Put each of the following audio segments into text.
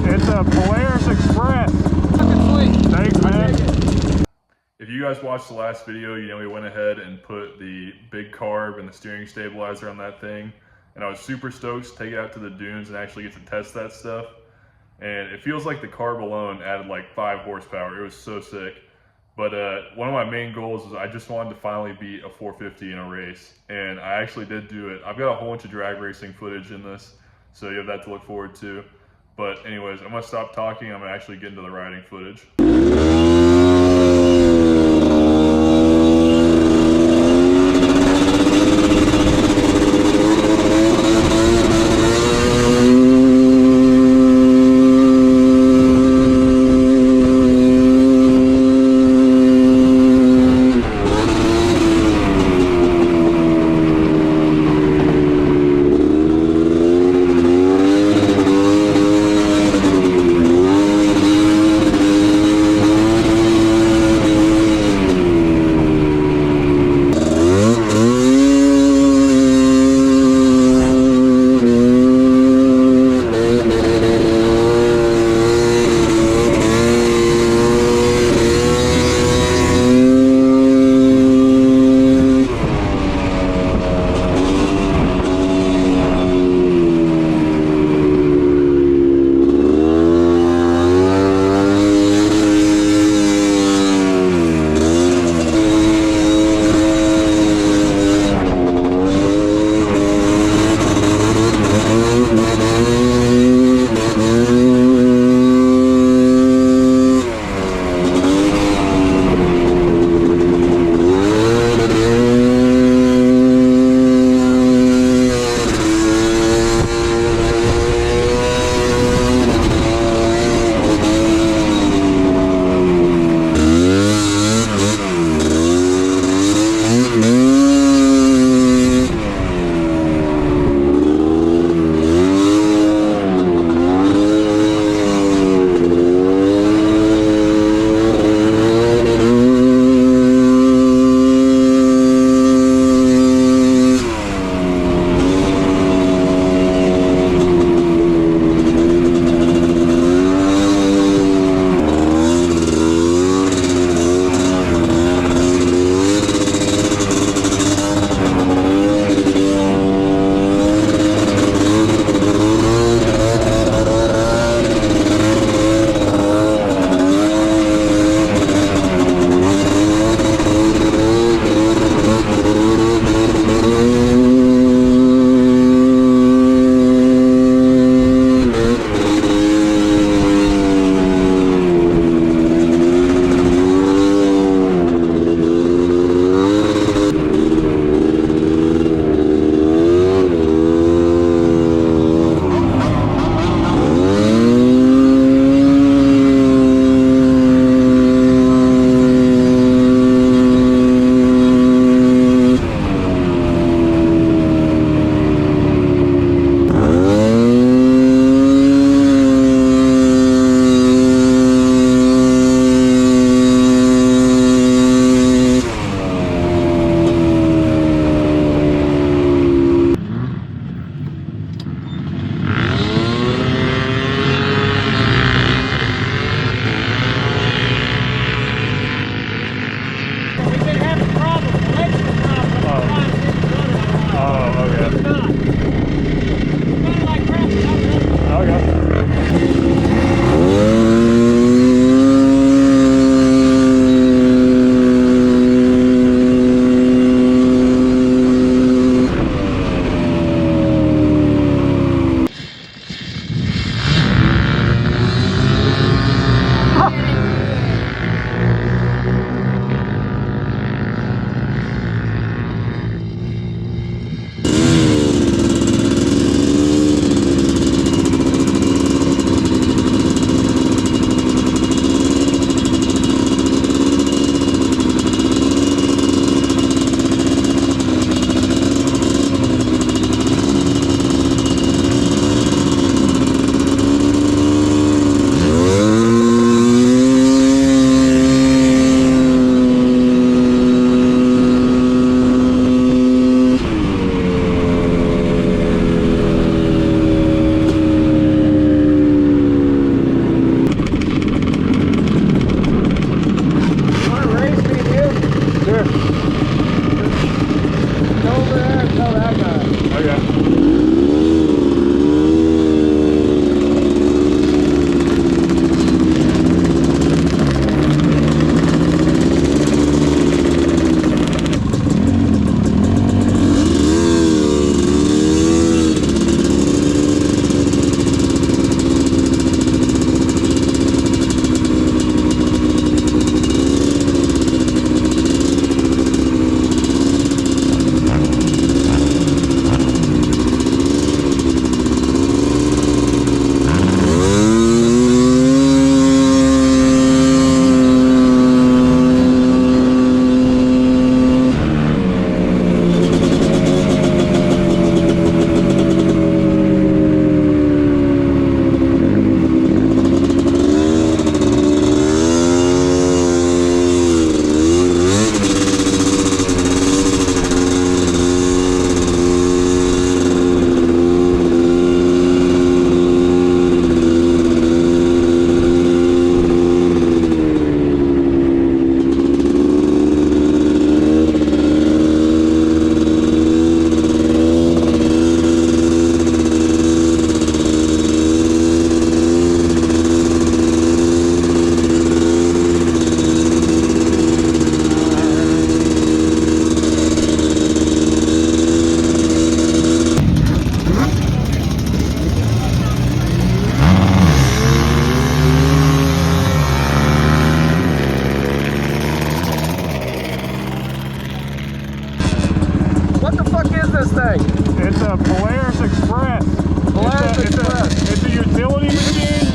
It's a Polaris Express. Fucking sweet. Thanks, man. If you guys watched the last video, you know we went ahead and put the big carb and the steering stabilizer on that thing. And I was super stoked to take it out to the dunes and actually get to test that stuff. And it feels like the carb alone added like 5 horsepower. It was so sick. But one of my main goals is I just wanted to finally beat a 450 in a race. And I actually did do it. I've got a whole bunch of drag racing footage in this, so you have that to look forward to. But anyways, I'm gonna stop talking. I'm gonna actually get into the riding footage. a Polaris Express. Polaris Express. It's a utility machine,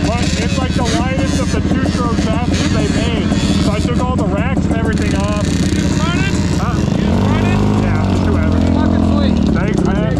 but it's like the lightest of the two-stroke chassis they made. So I took all the racks and everything off. You just run it? Huh? You just run it? Yeah, just do everything. Fucking sweet. Thanks, man.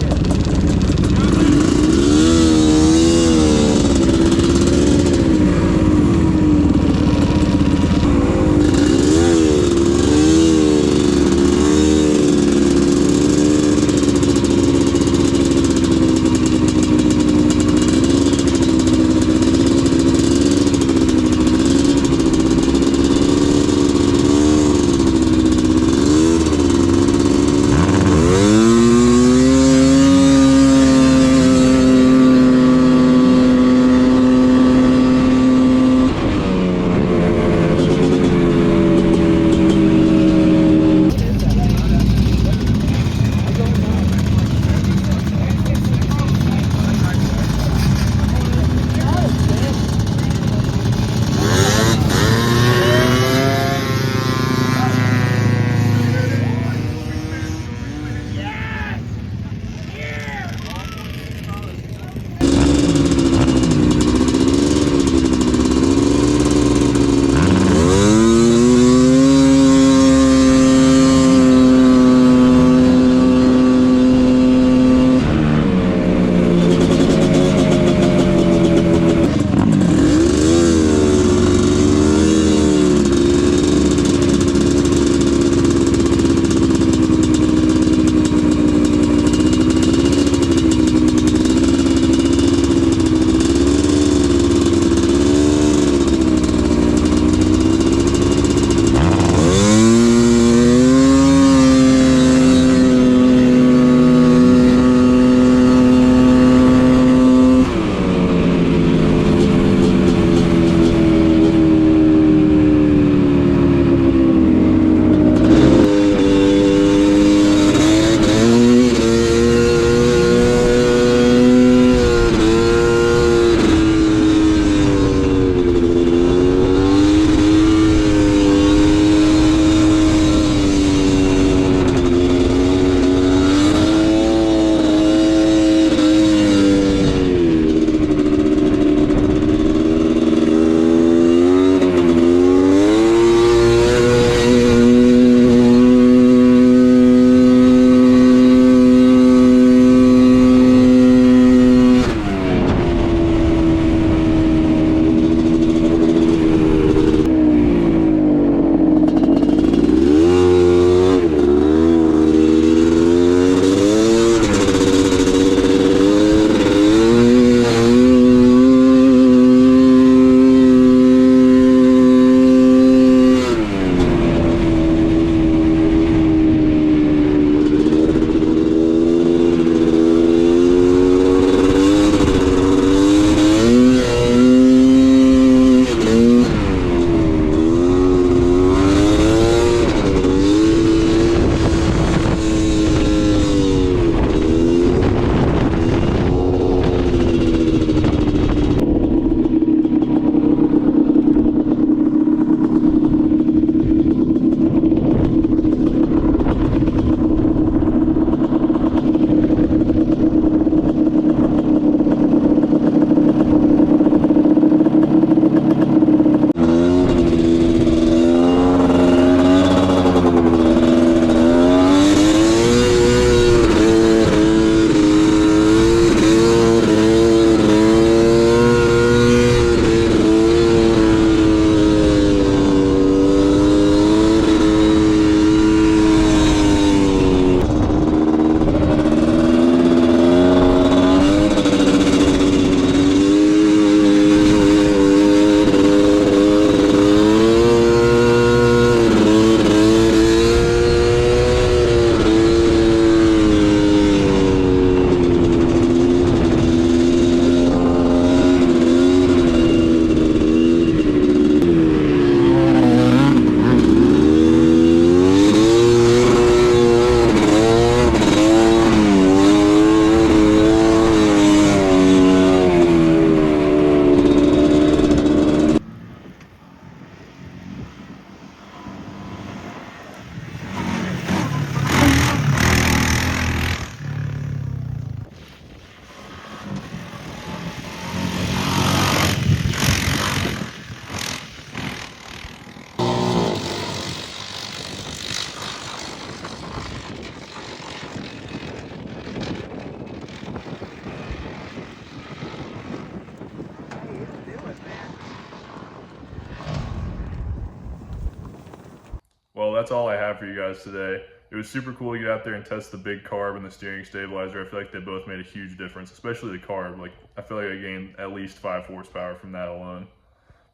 that's all I have for you guys today. It was super cool to get out there and test the big carb and the steering stabilizer. I feel like they both made a huge difference, especially the carb. Like, I feel like I gained at least 5 horsepower from that alone.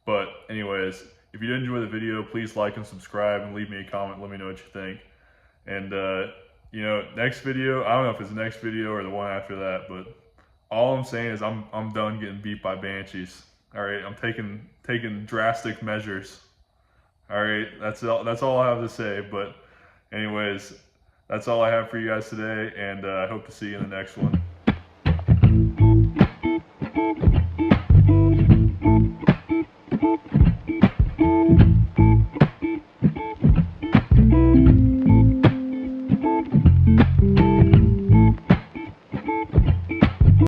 But anyways, if you did enjoy the video, please like and subscribe and leave me a comment. Let me know what you think. And you know, next video, I don't know if it's the next video or the one after that, but all I'm saying is I'm done getting beat by banshees. All right, I'm taking drastic measures. All right, that's all I have to say. But anyways, that's all I have for you guys today, and I hope to see you in the next one.